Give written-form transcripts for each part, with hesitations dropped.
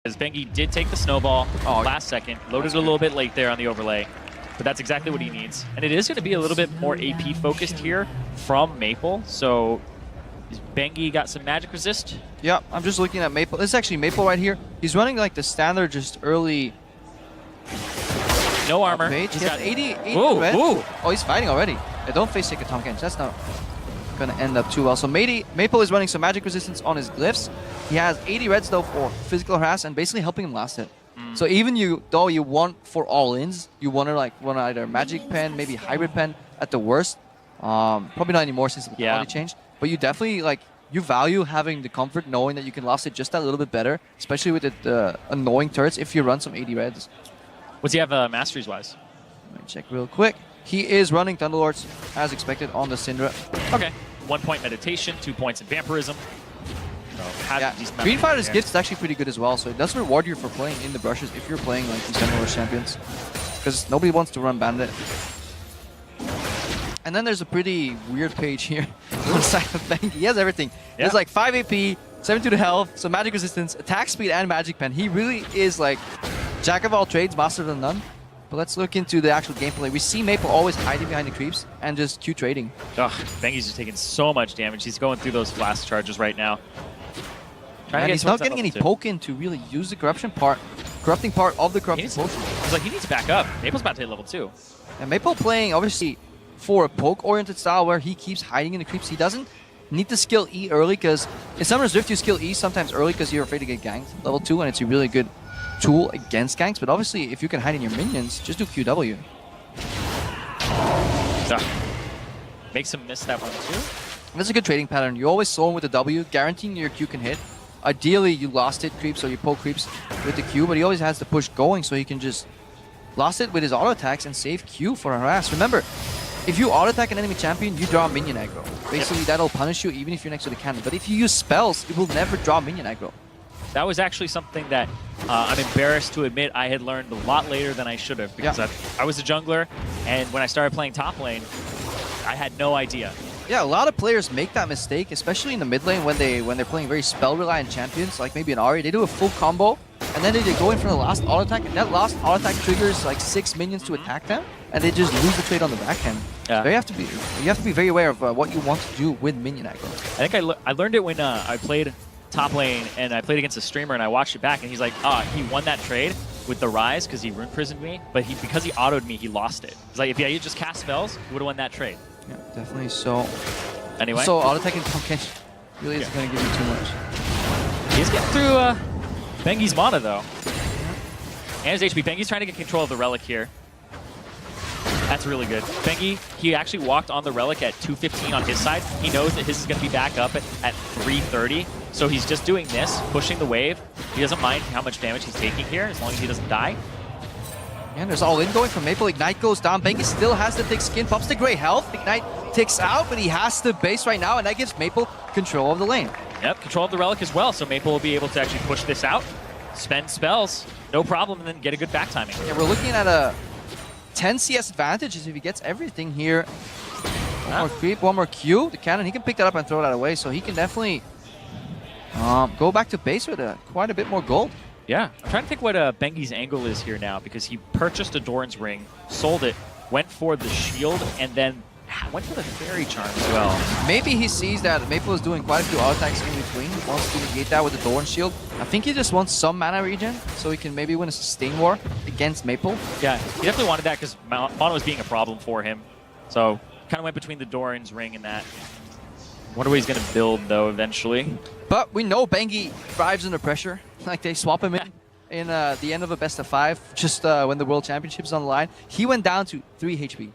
Because Bengi did take the snowball last second, loaded a little bit late there on the overlay, but that's exactly what he needs. And it is going to be a little bit more AP focused here from Maple, so Bengi got some magic resist. Yeah, I'm just looking at Maple. This is actually Maple right here. He's running like the standard, just early. No armor. He's got 80 Ooh, red. ooh. Oh, he's fighting already. Yeah, don't face take a tahm kench. That's not going to end up too well. So Maple is running some magic resistance on his glyphs. He has 80 reds though for physical harass and basically helping him last hit. So even though you want for all-ins, you want to like run either magic pen, maybe hybrid pen at the worst. Probably not anymore since the quality changed. But you definitely like you value having the comfort knowing that you can last it just that little bit better, especially with the annoying turrets if you run some 80 reds. What's he have masteries wise? Let me check real quick. He is running Thunderlords as expected on the Syndra. Okay. 1 point meditation, 2 points in vampirism. Yeah, Green Fighter's gift is actually pretty good as well, so it does reward you for playing in the brushes if you're playing like these Thunderlords champions. Because nobody wants to run Bandit. And then there's a pretty weird page here on the side of Bengi. He has everything. Yeah. There's like 5 AP, 72 to health, some magic resistance, attack speed, and magic pen. He really is like jack of all trades, master of none. But let's look into the actual gameplay. We see Maple always hiding behind the creeps and just Q trading. Ugh, Bengi's just taking so much damage. He's going through those flash charges right now. And he's not getting any poke in to really use the corrupting part of the corrupting potion. It's like he needs to back up. Maple's about to hit level 2. And Maple playing obviously for a poke-oriented style where he keeps hiding in the creeps. He doesn't need to skill E early because in Summoner's Rift you skill E sometimes early because you're afraid to get ganked level 2 and it's a really good tool against ganks. But obviously if you can hide in your minions, just do QW. Makes him miss that one too. That's a good trading pattern. You always slow him with the W, guaranteeing your Q can hit. Ideally, you last hit creeps or you poke creeps with the Q, but he always has the push going so he can just last it with his auto attacks and save Q for a harass. Remember, if you auto attack an enemy champion, you draw minion aggro. Basically, that'll punish you even if you're next to the cannon. But if you use spells, it will never draw minion aggro. That was actually something that I'm embarrassed to admit I had learned a lot later than I should have because I was a jungler, and when I started playing top lane, I had no idea. Yeah, a lot of players make that mistake, especially in the mid lane when they're playing very spell-reliant champions, like maybe an Ahri. They do a full combo, and then they go in for the last auto attack, and that last auto attack triggers like 6 minions to attack them, and they just lose the trade on the backhand. Yeah. So you have to be very aware of what you want to do with minion aggro. I think I learned it when I played top lane and I played against a streamer and I watched it back and he's like, he won that trade with the Rise because he rune prisoned me, but because he autoed me, he lost it. It's like if he just cast spells, he would have won that trade. Yeah, definitely. So anyway, so auto attacking tahm kench really isn't going to give you too much. He's getting through Bengi's mana though, and his HP. Bengi's trying to get control of the relic here. That's really good. Bengi, he actually walked on the relic at 215 on his side. He knows that his is going to be back up at 330. So he's just doing this, pushing the wave. He doesn't mind how much damage he's taking here, as long as he doesn't die. And there's all in going from Maple. Ignite goes down. Bengi still has the thick skin, pops the gray health. Ignite ticks out, but he has the base right now, and that gives Maple control of the lane. Yep, control of the relic as well. So Maple will be able to actually push this out, spend spells, no problem, and then get a good back timing. Yeah, we're looking at a 10 CS advantage if he gets everything here. One more creep, one more Q. The cannon, he can pick that up and throw that away, so he can definitely go back to base with quite a bit more gold. Yeah, I'm trying to think what Bengi's angle is here now because he purchased a Doran's Ring, sold it, went for the shield, and then went for the Fairy Charm as well. Maybe he sees that Maple is doing quite a few auto attacks in between. He wants to negate that with the Doran shield. I think he just wants some mana regen so he can maybe win a sustain war against Maple. Yeah, he definitely wanted that because mono was being a problem for him. So kind of went between the Doran's Ring and that. Wonder what he's going to build though eventually. But we know Bengi thrives under pressure. Like they swap him in the end of a best of 5, just when the World Championship's on the line. He went down to 3 HP.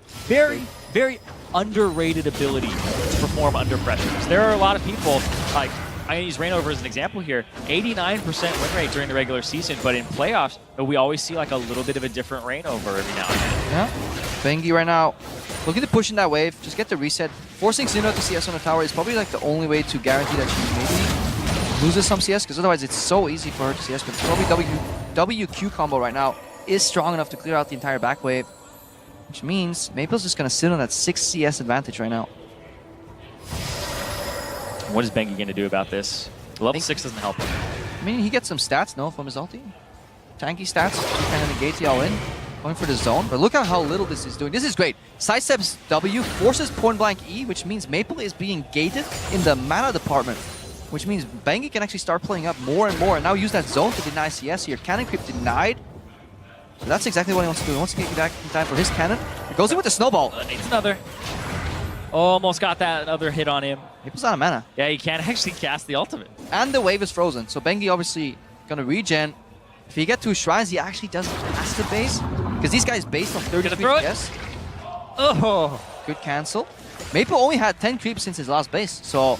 Very underrated ability to perform under pressure. There are a lot of people, like, I'm going to use Reignover as an example here, 89% win rate during the regular season, but in playoffs, we always see like a little bit of a different Reignover every now and then. Yeah, Bengi right now, looking to push in that wave, just get the reset. Forcing Syndra to CS on the tower is probably like the only way to guarantee that she maybe loses some CS, because otherwise it's so easy for her to CS, but probably WQ combo right now is strong enough to clear out the entire back wave, which means Maple's just going to sit on that 6 CS advantage right now. What is Bengi going to do about this? Level 6 doesn't help him. I mean, he gets some stats, no, from his ulti. Tanky stats, to kind of negate the all-in. Going for the zone, but look at how little this is doing. This is great. Sidesteps W, forces point blank E, which means Maple is being gated in the mana department, which means Bengi can actually start playing up more and more and now use that zone to deny CS here. Cannon creep denied. So that's exactly what he wants to do. He wants to get back in time for his cannon. It goes in with the snowball. Needs another. Almost got that other hit on him. Maple's out of mana. Yeah, he can't actually cast the ultimate. And the wave is frozen. So Bengi obviously gonna regen. If he get 2 shrines, he actually doesn't cast the base. Because these guys based on 33 PS. Oh, Good cancel. Maple only had 10 creeps since his last base. So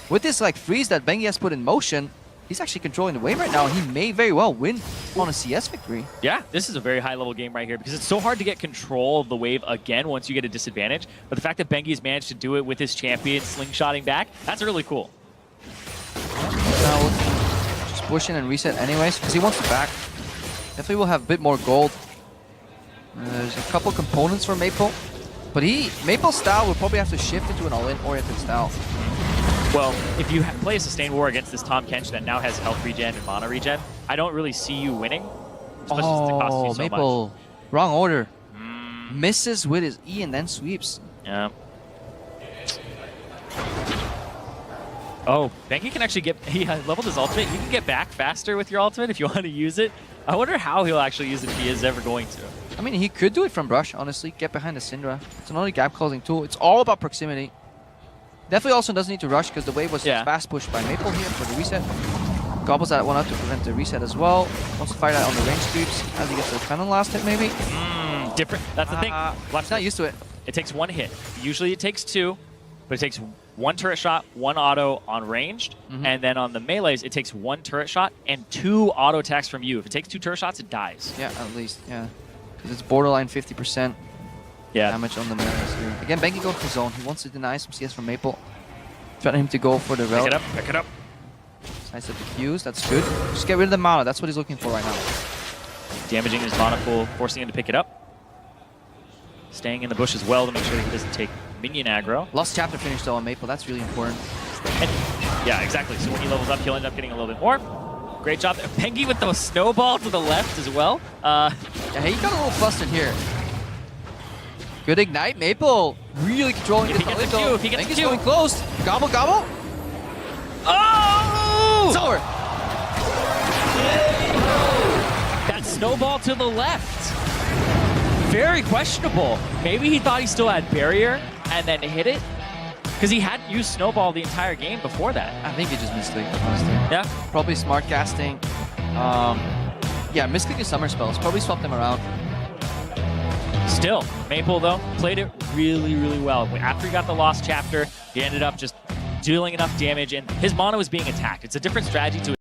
with this like freeze that Bengi has put in motion, he's actually controlling the wave right now. And he may very well win on a CS victory. yeah, this is a very high level game right here because it's so hard to get control of the wave again once you get a disadvantage. But the fact that Bengi's managed to do it with his champion slingshotting back, that's really cool. Now just push in and reset anyways because he wants it back. Definitely will have a bit more gold. There's a couple components for Maple, but Maple's style will probably have to shift into an all-in oriented style. Well, if you play a sustained war against this tahm kench that now has health regen and mana regen, I don't really see you winning. Especially since it costs you so Maple, much. wrong order. Misses with his E and then sweeps. Yeah. Oh, Bengi can actually he leveled his ultimate. You can get back faster with your ultimate if you want to use it. I wonder how he'll actually use it if he is ever going to. I mean, he could do it from brush, honestly. Get behind the Syndra. It's another gap closing tool. It's all about proximity. Definitely also doesn't need to rush because the wave was fast pushed by Maple here for the reset. Gobbles that one up to prevent the reset as well. Wants to fire that on the range creeps as he gets the cannon last hit maybe. Different. That's the thing. He's not used to it. It takes 1 hit. Usually it takes 2, but it takes 1 turret shot, 1 auto on ranged, and then on the melees it takes 1 turret shot and 2 auto attacks from you. If it takes 2 turret shots, it dies. Yeah, at least, yeah. Because it's borderline 50% damage on the melees here. Again, Bengi going for zone. He wants to deny some CS from Maple. Threaten him to go for the relic. Pick it up, pick it up. Nice up the Qs, that's good. Just get rid of the mana, that's what he's looking for right now. Damaging his mana pool, forcing him to pick it up. Staying in the bush as well to make sure that he doesn't take minion aggro. Lost chapter finish though on Maple, that's really important. And, yeah, exactly. So when he levels up, he'll end up getting a little bit more. Great job there. Bengi with the snowball to the left as well. Yeah, he got a little flustered here. Good ignite, Maple. Really controlling If he gets a Q, if he gets a Q. Going close. Gobble, gobble. Oh! It's over. That snowball to the left. Very questionable. Maybe he thought he still had barrier and then hit it. Because he hadn't used snowball the entire game before that. I think he just misclicked, honestly. Yeah? Probably smart casting. Yeah, misclicking summer spells. Probably swapped them around. Still, Maple, though, played it really, really well. After he got the lost chapter, he ended up just dealing enough damage, and his mana was being attacked. It's a different strategy to